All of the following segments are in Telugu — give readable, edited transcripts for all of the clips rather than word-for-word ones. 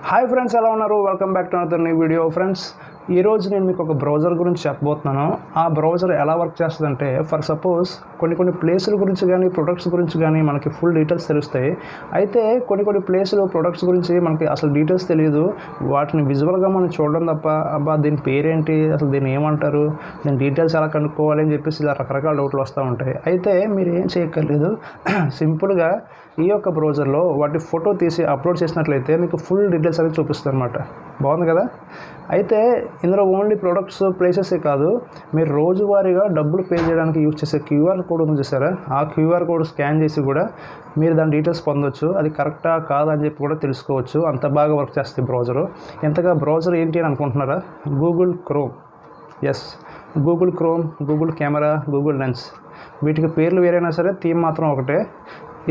హాయ్ ఫ్రెండ్స్, ఎలా ఉన్నారు? Welcome back to another new video. Friends, ఈరోజు నేను మీకు ఒక బ్రౌజర్ గురించి చెప్పబోతున్నాను. ఆ బ్రౌజర్ ఎలా వర్క్ చేస్తుందంటే, ఫర్ సపోజ్ కొన్ని ప్లేసుల గురించి కానీ ప్రొడక్ట్స్ గురించి కానీ మనకి ఫుల్ డీటెయిల్స్ తెలుస్తాయి. అయితే కొన్ని ప్లేసులు ప్రొడక్ట్స్ గురించి మనకి అసలు డీటెయిల్స్ తెలియదు. వాటిని విజువల్గా మనం చూడడం తప్ప, అబ్బా దీని పేరేంటి, అసలు దీన్ని ఏమంటారు, దీని డీటెయిల్స్ ఎలా కనుక్కోవాలి అని చెప్పేసి ఇలా రకరకాల డౌట్లు వస్తూ ఉంటాయి. అయితే మీరు ఏం చేయక్కర్లేదు, సింపుల్గా ఈ యొక్క బ్రౌజర్లో వాటి ఫోటో తీసి అప్లోడ్ చేసినట్లయితే మీకు ఫుల్ డీటెయిల్స్ అనేది చూపిస్తుంది అనమాట. బాగుంది కదా? అయితే ఇందులో ఓన్లీ ప్రొడక్ట్స్ ప్లేసెసే కాదు, మీరు రోజువారీగా డబ్బులు పే చేయడానికి యూజ్ చేసే క్యూఆర్ కోడ్ ఉంది చూసారా, ఆ క్యూఆర్ కోడ్ స్కాన్ చేసి కూడా మీరు దాని డీటెయిల్స్ పొందొచ్చు. అది కరెక్టా కాదా అని చెప్పి కూడా తెలుసుకోవచ్చు. అంత బాగా వర్క్ చేస్తుంది బ్రౌజరు. ఎంతగా బ్రౌజర్ ఏంటి అని అనుకుంటున్నారా? Google Chrome. Yes, Google Chrome, Google camera, Google lens, వీటికి పేర్లు వేరైనా సరే థీమ్ మాత్రం ఒకటే.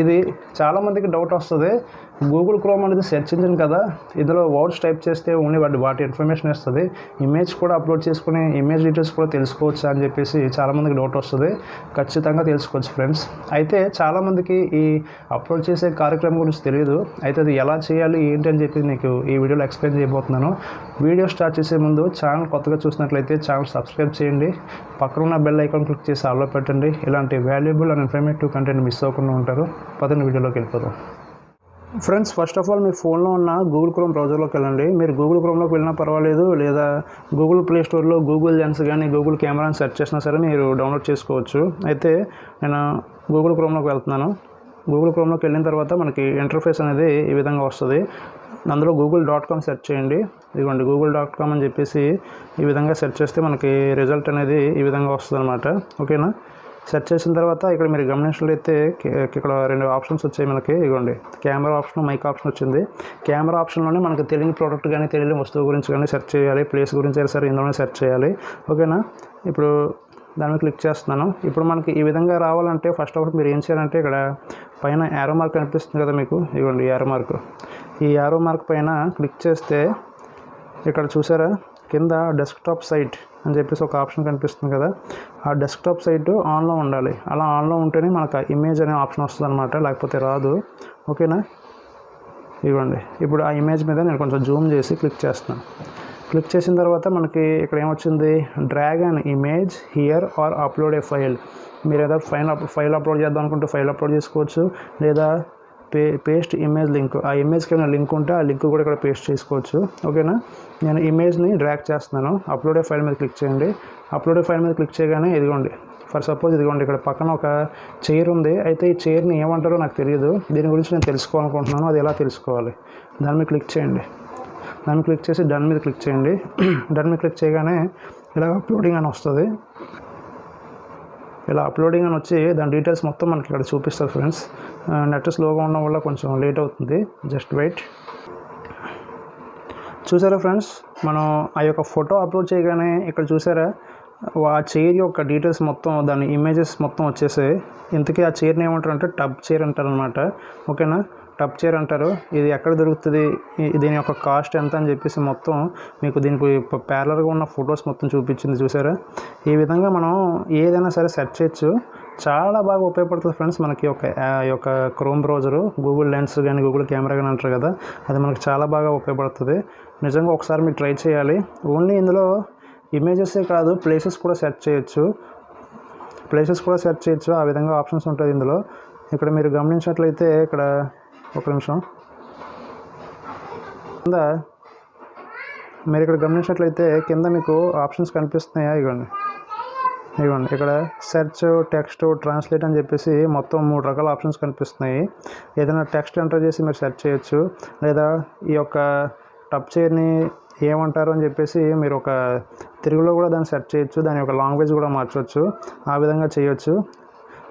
ఇది చాలామందికి డౌట్ వస్తుంది, గూగుల్ క్రోమ్ అనేది సెర్చ్ ఇంజిన్ కదా, ఇందులో వర్డ్స్ టైప్ చేస్తే ఓన్లీ వాటి ఇన్ఫర్మేషన్ ఇస్తుంది, ఇమేజ్ కూడా అప్లోడ్ చేసుకుని ఇమేజ్ డీటెయిల్స్ కూడా తెలుసుకోవచ్చు అని చెప్పేసి చాలామందికి డౌట్ వస్తుంది. ఖచ్చితంగా తెలుసుకోవచ్చు ఫ్రెండ్స్. అయితే చాలామందికి ఈ అప్లోడ్ చేసే కార్యక్రమం గురించి తెలియదు. అయితే అది ఎలా చేయాలి ఏంటి అని చెప్పి మీకు ఈ వీడియోలో ఎక్స్ప్లెయిన్ చేయబోతున్నాను. వీడియో స్టార్ట్ చేసే ముందు ఛానల్ కొత్తగా చూసినట్లయితే ఛానల్ సబ్స్క్రైబ్ చేయండి, పక్కన ఉన్న బెల్ ఐకాన్ క్లిక్ చేసి ఆల్లో పెట్టండి. ఇలాంటి valuable and informative content miss అవ్వకుండా ఉంటారు. పదండి వీడియోలోకి వెళ్ళిపోదాం. ఫ్రెండ్స్, ఫస్ట్ ఆఫ్ ఆల్ మీ ఫోన్లో ఉన్న గూగుల్ క్రోమ్ బ్రౌజర్లోకి వెళ్ళండి. మీరు గూగుల్ క్రోమ్లోకి వెళ్ళినా పర్వాలేదు, లేదా గూగుల్ ప్లే స్టోర్లో గూగుల్ లెన్స్ కానీ గూగుల్ కెమెరా అని సెర్చ్ చేసినా సరే మీరు డౌన్లోడ్ చేసుకోవచ్చు. అయితే నేను గూగుల్ క్రోమ్లోకి వెళ్తున్నాను. గూగుల్ క్రోమ్లోకి వెళ్ళిన తర్వాత మనకి ఇంటర్ఫేస్ అనేది ఈ విధంగా వస్తుంది. అందులో google.com సెర్చ్ చేయండి. ఇదిగోండి google.com అని చెప్పేసి ఈ విధంగా సెర్చ్ చేస్తే మనకి రిజల్ట్ అనేది ఈ విధంగా వస్తుంది అనమాట. ఓకేనా? సెర్చ్ చేసిన తర్వాత ఇక్కడ మీరు గమనించినట్లయితే ఇక్కడ రెండు ఆప్షన్స్ వచ్చాయి మనకి. ఇదిగోండి కెమెరా ఆప్షన్, మైక్ ఆప్షన్ వచ్చింది. కెమెరా ఆప్షన్లోనే మనకి తెలియని ప్రోడక్ట్ కానీ తెలియని వస్తువు గురించి కానీ సెర్చ్ చేయాలి, ప్లేస్ గురించి అయినా సరే ఇందులోనే సెర్చ్ చేయాలి. ఓకేనా? ఇప్పుడు దాని మీద క్లిక్ చేస్తున్నాను. ఇప్పుడు మనకి ఈ విధంగా రావాలంటే ఫస్ట్ ఆఫ్ ఆల్ మీరు ఏం చేయాలంటే, ఇక్కడ పైన యారో మార్క్ కనిపిస్తుంది కదా మీకు, ఇదిగోండి యారో మార్క్. ఈ యారో మార్క్ పైన క్లిక్ చేస్తే ఇక్కడ చూసారా, కింద డెస్క్టాప్ సైట్ అని చెప్పేసి ఒక ఆప్షన్ కనిపిస్తుంది కదా, ఆ డెస్క్టాప్ సైట్ ఆన్లో ఉండాలి. అలా ఆన్లో ఉంటేనే మనకు ఇమేజ్ అనే ఆప్షన్ వస్తుంది అనమాట, లేకపోతే రాదు. ఓకేనా? ఇవ్వండి. ఇప్పుడు ఆ ఇమేజ్ మీద నేను కొంచెం జూమ్ చేసి క్లిక్ చేస్తున్నాను. క్లిక్ చేసిన తర్వాత మనకి ఇక్కడ ఏమొచ్చింది, drag an image here or upload a file. మీరు ఏదైనా ఫైల్ అప్లోడ్ చేద్దాం అనుకుంటే ఫైల్ అప్లోడ్ చేసుకోవచ్చు, లేదా పేస్ట్ ఇమేజ్ లింక్, ఆ ఇమేజ్కి ఏమైనా లింక్ ఉంటే ఆ లింక్ కూడా ఇక్కడ పేస్ట్ చేసుకోవచ్చు. ఓకేనా? నేను ఇమేజ్ని డ్రాగ్ చేస్తున్నాను. అప్లోడ్ ఏ ఫైల్ మీద క్లిక్ చేయండి. అప్లోడ్ ఏ ఫైల్ మీద క్లిక్ చేయగానే ఇదిగోండి, ఫర్ సపోజ్ ఇదిగోండి ఇక్కడ పక్కన ఒక చైర్ ఉంది. అయితే ఈ చైర్ని ఏమంటారో నాకు తెలియదు, దీని గురించి నేను తెలుసుకోవాలనుకుంటున్నాను. అది ఎలా తెలుసుకోవాలి? దాని మీద క్లిక్ చేయండి. దాన్ని క్లిక్ చేసి డన్ మీద క్లిక్ చేయండి. డన్ మీద క్లిక్ చేయగానే ఇలా అప్లోడింగ్ అని వస్తుంది. ఇలా అప్లోడింగ్ అని వచ్చి దాని డీటెయిల్స్ మొత్తం మనకి ఇక్కడ చూపిస్తుంది ఫ్రెండ్స్. నెట్ స్లోగా ఉండడం వల్ల కొంచెం లేట్ అవుతుంది, జస్ట్ వెయిట్. చూసారా ఫ్రెండ్స్, మనం ఆ యొక్క ఫోటో అప్లోడ్ చేయగానే ఇక్కడ చూసారా, ఆ చైర్ యొక్క డీటెయిల్స్ మొత్తం, దాని ఇమేజెస్ మొత్తం వచ్చేసాయి. ఇంతకీ ఆ చైర్ని ఏమంటారు అంటే టబ్ చైర్ అంటారు అనమాట. ఓకేనా? టబ్ చైర్ అంటారు. ఇది ఎక్కడ దొరుకుతుంది, దీని యొక్క కాస్ట్ ఎంత అని చెప్పేసి మొత్తం మీకు దీనికి ప్యారలర్గా ఉన్న ఫొటోస్ మొత్తం చూపించింది. చూసారా? ఈ విధంగా మనం ఏదైనా సరే సెర్చ్ చేయొచ్చు. చాలా బాగా ఉపయోగపడుతుంది ఫ్రెండ్స్ మనకి ఈ యొక్క క్రోమ్ బ్రౌజరు. గూగుల్ లెన్స్ కానీ గూగుల్ కెమెరా కానీ అంటారు కదా, అది మనకి చాలా బాగా ఉపయోగపడుతుంది. నిజంగా ఒకసారి మీరు ట్రై చేయాలి. ఓన్లీ ఇందులో ఇమేజెసే కాదు, ప్లేసెస్ కూడా సెర్చ్ చేయొచ్చు. ఆ విధంగా ఆప్షన్స్ ఉంటుంది ఇందులో. ఇక్కడ మీరు గమనించినట్లయితే ఇక్కడ ఒక నిమిషం కింద మీరు ఇక్కడ గమనించినట్లయితే కింద మీకు ఆప్షన్స్ కనిపిస్తున్నాయా? ఇవ్వండి ఇక్కడ సెర్చ్, టెక్స్ట్, ట్రాన్స్లేట్ అని చెప్పేసి మొత్తం 3 రకాల ఆప్షన్స్ కనిపిస్తున్నాయి. ఏదైనా టెక్స్ట్ ఎంటర్ చేసి మీరు సెర్చ్ చేయొచ్చు, లేదా ఈ యొక్క టబ్ చైర్ని ఏమంటారు అని చెప్పేసి మీరు ఒక తెలుగులో కూడా దాన్ని సెర్చ్ చేయొచ్చు, దాని యొక్క లాంగ్వేజ్ కూడా మార్చవచ్చు. ఆ విధంగా చేయొచ్చు.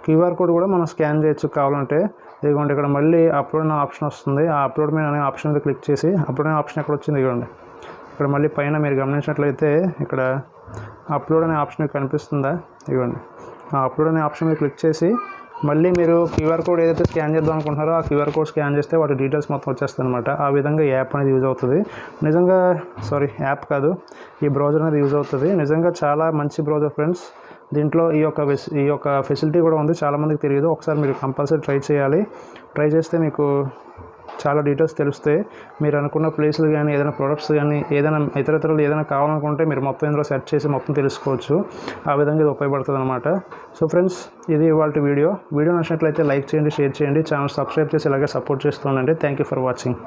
క్యూఆర్ కోడ్ కూడా మనం స్కాన్ చేయొచ్చు కావాలంటే. ఇదిగోండి ఇక్కడ మళ్ళీ అప్లోడ్ అనే ఆప్షన్ వస్తుంది. ఆ అప్లోడ్ మీద అనే ఆప్షన్ మీద క్లిక్ చేసి, అప్లోడ్ అనే ఆప్షన్ ఎక్కడ వచ్చింది, ఇదిగోండి ఇక్కడ మళ్ళీ పైన మీరు గమనించినట్లయితే ఇక్కడ అప్లోడ్ అనే ఆప్షన్ కనిపిస్తుందా? ఇదిగోండి ఆ అప్లోడ్ అనే ఆప్షన్ మీద క్లిక్ చేసి మళ్ళీ మీరు క్యూఆర్ కోడ్ ఏదైతే స్కాన్ చేద్దాం అనుకుంటున్నారో ఆ క్యూఆర్ కోడ్ స్కాన్ చేస్తే వాటి డీటెయిల్స్ మొత్తం వచ్చేస్తుంది అనమాట. ఆ విధంగా యాప్ అనేది యూజ్ అవుతుంది. నిజంగా యాప్ కాదు, ఈ బ్రౌజర్ అనేది యూజ్ అవుతుంది. నిజంగా చాలా మంచి బ్రౌజర్ ఫ్రెండ్స్. దీంట్లో ఈ యొక్క ఫెసిలిటీ కూడా ఉంది, చాలామందికి తెలియదు. ఒకసారి మీరు కంపల్సరీ ట్రై చేయాలి. ట్రై చేస్తే మీకు చాలా డీటెయిల్స్ తెలుస్తాయి. మీరు అనుకున్న ప్లేసులు కానీ ఏదైనా ప్రొడక్ట్స్ కానీ ఏదైనా ఇతరత్రలు ఏదైనా కావాలనుకుంటే మీరు మొత్తం ఇందులో సెర్చ్ చేసి మొత్తం తెలుసుకోవచ్చు. ఆ విధంగా ఇది ఉపయోగపడుతుంది అనమాట. సో ఫ్రెండ్స్, ఇది ఇవాళ వీడియో నచ్చినట్లయితే లైక్ చేయండి, షేర్ చేయండి, ఛానల్ సబ్స్క్రైబ్ చేసి ఇలాగే సపోర్ట్ చేస్తూ ఉండండి. Thank you for watching.